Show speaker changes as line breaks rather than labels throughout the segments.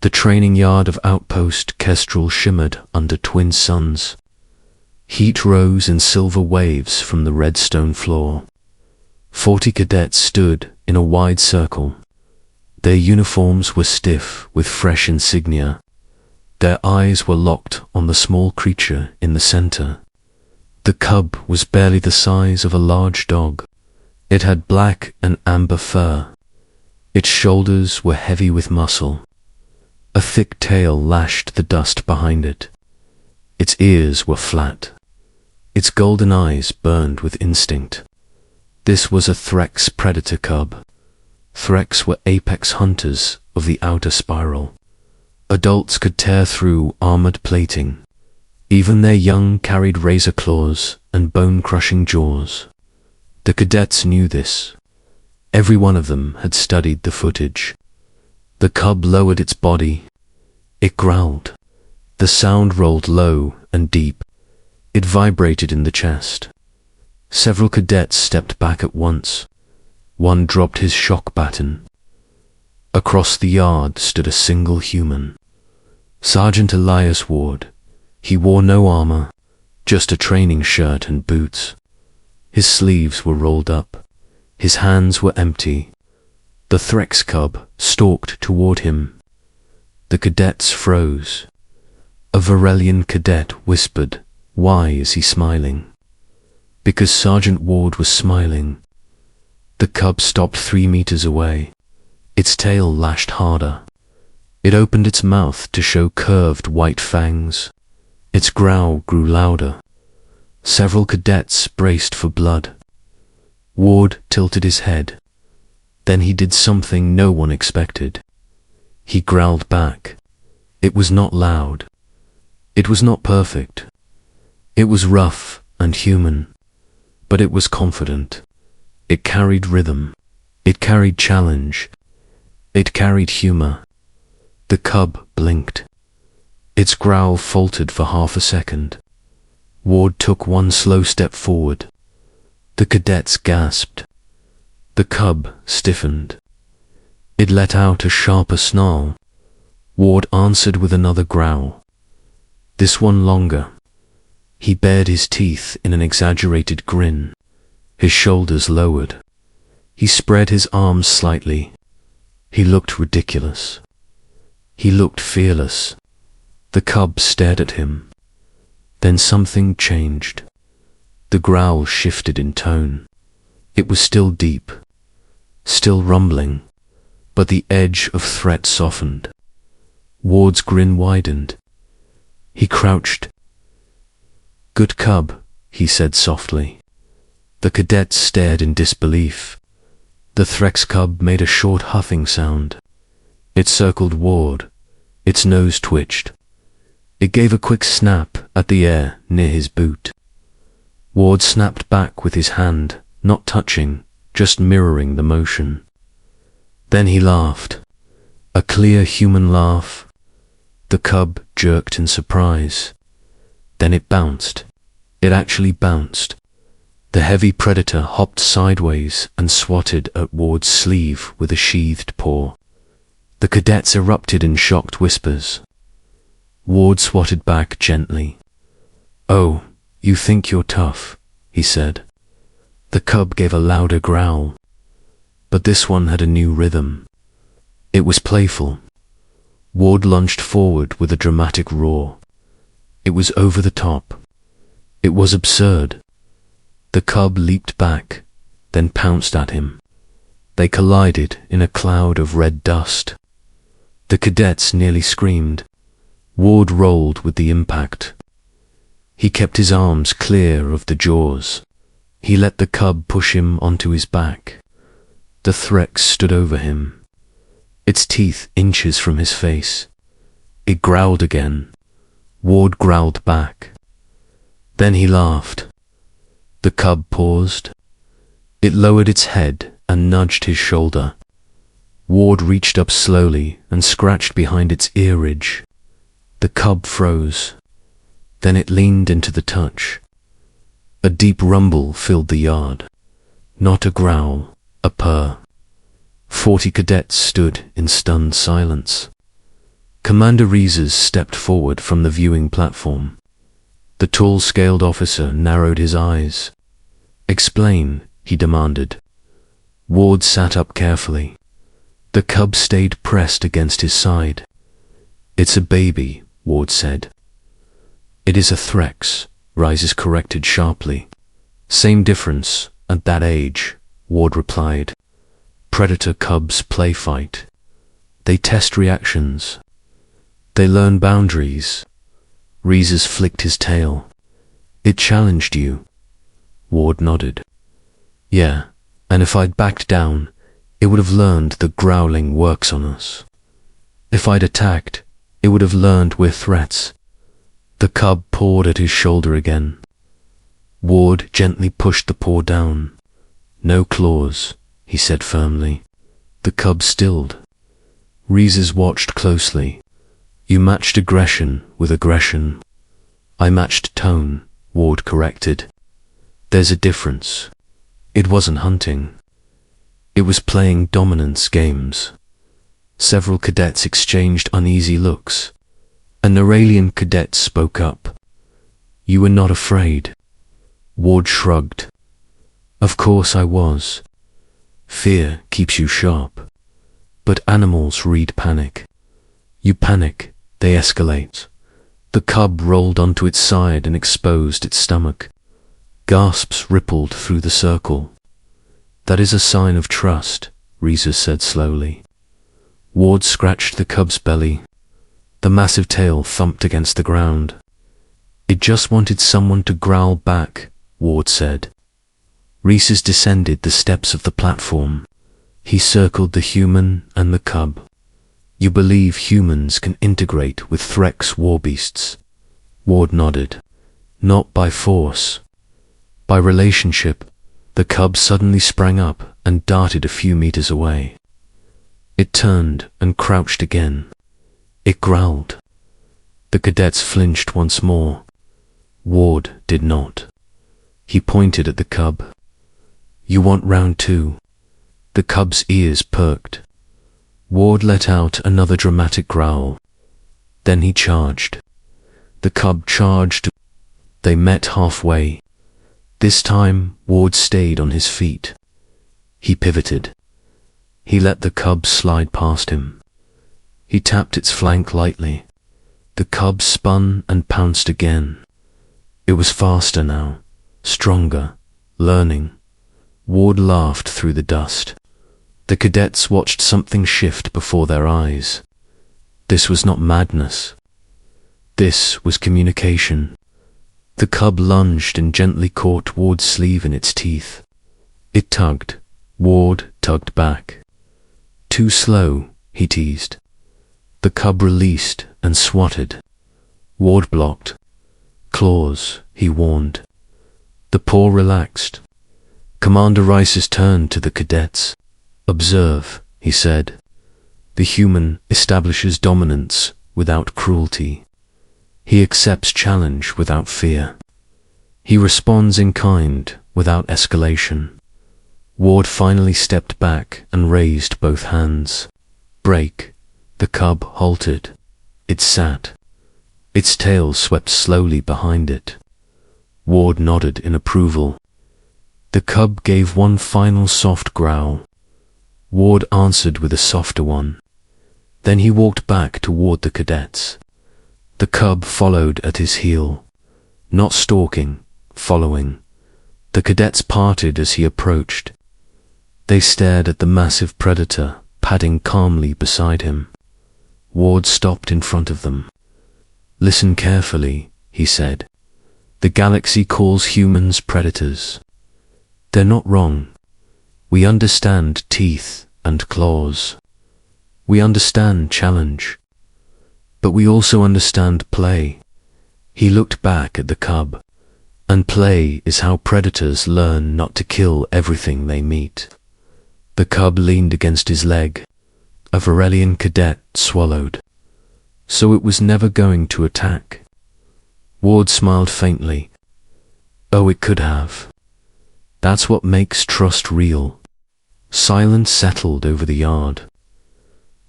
The training yard of Outpost Kestrel shimmered under twin suns. Heat rose in silver waves from the red stone floor. 40 cadets stood in a wide circle. Their uniforms were stiff with fresh insignia. Their eyes were locked on the small creature in the center. The cub was barely the size of a large dog. It had black and amber fur. Its shoulders were heavy with muscle. A thick tail lashed the dust behind it. Its ears were flat. Its golden eyes burned with instinct. This was a Threx predator cub. Threx were apex hunters of the outer spiral. Adults could tear through armored plating. Even their young carried razor claws and bone-crushing jaws. The cadets knew this. Every one of them had studied the footage. The cub lowered its body. It growled. The sound rolled low and deep. It vibrated in the chest. Several cadets stepped back at once. One dropped his shock baton. Across the yard stood a single human. Sergeant Elias Ward. He wore no armor, just a training shirt and boots. His sleeves were rolled up. His hands were empty. The Threx cub stalked toward him. The cadets froze. A Varelian cadet whispered, "Why is he smiling?" Because Sergeant Ward was smiling. The cub stopped 3 meters away. Its tail lashed harder. It opened its mouth to show curved white fangs. Its growl grew louder. Several cadets braced for blood. Ward tilted his head. Then he did something no one expected. He growled back. It was not loud. It was not perfect. It was rough and human, but it was confident. It carried rhythm. It carried challenge. It carried humor. The cub blinked. Its growl faltered for half a second. Ward took one slow step forward. The cadets gasped. The cub stiffened. It let out a sharper snarl. Ward answered with another growl. This one longer. He bared his teeth in an exaggerated grin. His shoulders lowered. He spread his arms slightly. He looked ridiculous. He looked fearless. The cub stared at him. Then something changed. The growl shifted in tone. It was still deep, still rumbling, but the edge of threat softened. Ward's grin widened. He crouched. "Good cub," he said softly. The cadets stared in disbelief. The Threx cub made a short huffing sound. It circled Ward. Its nose twitched. It gave a quick snap at the air near his boot. Ward snapped back with his hand, not touching, just mirroring the motion. Then he laughed. A clear human laugh. The cub jerked in surprise. Then it bounced. It actually bounced. The heavy predator hopped sideways and swatted at Ward's sleeve with a sheathed paw. The cadets erupted in shocked whispers. Ward swatted back gently. "Oh, you think you're tough," he said. The cub gave a louder growl. But this one had a new rhythm. It was playful. Ward lunged forward with a dramatic roar. It was over the top. It was absurd. The cub leaped back, then pounced at him. They collided in a cloud of red dust. The cadets nearly screamed. Ward rolled with the impact. He kept his arms clear of the jaws. He let the cub push him onto his back. The Threx stood over him, its teeth inches from his face. It growled again. Ward growled back. Then he laughed. The cub paused. It lowered its head and nudged his shoulder. Ward reached up slowly and scratched behind its ear ridge. The cub froze. Then it leaned into the touch. A deep rumble filled the yard. Not a growl, a purr. 40 cadets stood in stunned silence. Commander Reeses stepped forward from the viewing platform. The tall scaled officer narrowed his eyes. "Explain," he demanded. Ward sat up carefully. The cub stayed pressed against his side. "It's a baby," Ward said. "It is a Threx," Rises corrected sharply. "Same difference, at that age," Ward replied. "Predator-cubs play fight. They test reactions. They learn boundaries." Reeses flicked his tail. "It challenged you?" Ward nodded. "Yeah, and if I'd backed down, it would have learned the growling works on us. If I'd attacked, it would have learned we're threats." The cub pawed at his shoulder again. Ward gently pushed the paw down. "No claws," he said firmly. The cub stilled. Reeses watched closely. "You matched aggression with aggression." "I matched tone," Ward corrected. "There's a difference. It wasn't hunting. It was playing dominance games." Several cadets exchanged uneasy looks. A Neuralian cadet spoke up. "You were not afraid." Ward shrugged. "Of course I was. Fear keeps you sharp. But animals read panic. You panic, they escalate." The cub rolled onto its side and exposed its stomach. Gasps rippled through the circle. "That is a sign of trust," Reeses said slowly. Ward scratched the cub's belly. The massive tail thumped against the ground. "It just wanted someone to growl back," Ward said. Reeses descended the steps of the platform. He circled the human and the cub. "You believe humans can integrate with Threx warbeasts?" Ward nodded. "Not by force. By relationship." The cub suddenly sprang up and darted a few meters away. It turned and crouched again. It growled. The cadets flinched once more. Ward did not. He pointed at the cub. "You want round two?" The cub's ears perked. Ward let out another dramatic growl. Then he charged. The cub charged. They met halfway. This time, Ward stayed on his feet. He pivoted. He let the cub slide past him. He tapped its flank lightly. The cub spun and pounced again. It was faster now, stronger, learning. Ward laughed through the dust. The cadets watched something shift before their eyes. This was not madness. This was communication. The cub lunged and gently caught Ward's sleeve in its teeth. It tugged. Ward tugged back. "Too slow," he teased. The cub released and swatted. Ward blocked. "Claws," he warned. The paw relaxed. Commander Rice's turned to the cadets. "Observe," he said. "The human establishes dominance without cruelty. He accepts challenge without fear. He responds in kind without escalation." Ward finally stepped back and raised both hands. "Break." The cub halted. It sat. Its tail swept slowly behind it. Ward nodded in approval. The cub gave one final soft growl. Ward answered with a softer one. Then he walked back toward the cadets. The cub followed at his heel. Not stalking, following. The cadets parted as he approached. They stared at the massive predator padding calmly beside him. Ward stopped in front of them. "Listen carefully," he said. "The galaxy calls humans predators. They're not wrong. We understand teeth and claws. We understand challenge. But we also understand play." He looked back at the cub. "And play is how predators learn not to kill everything they meet." The cub leaned against his leg. A Varelian cadet swallowed. "So it was never going to attack?" Ward smiled faintly. "Oh, it could have. That's what makes trust real." Silence settled over the yard.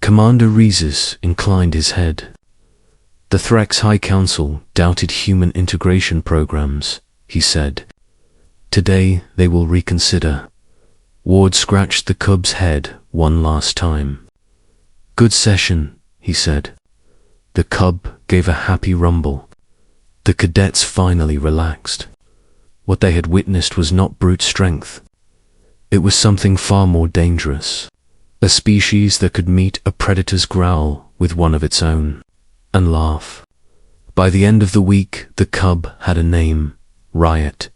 Commander Rhesus inclined his head. The Threx High Council doubted human integration programs, he said. Today they will reconsider. Ward scratched the cub's head one last time. Good session, he said. The cub gave a happy rumble. The cadets finally relaxed. What they had witnessed was not brute strength. It was something far more dangerous. A species that could meet a predator's growl with one of its own, and laugh. By the end of the week, the cub had a name, Riot.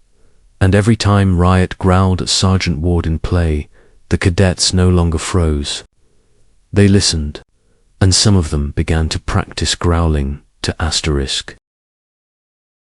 And every time Riot growled at Sergeant Ward in play, the cadets no longer froze. They listened, and some of them began to practice growling to Asterisk.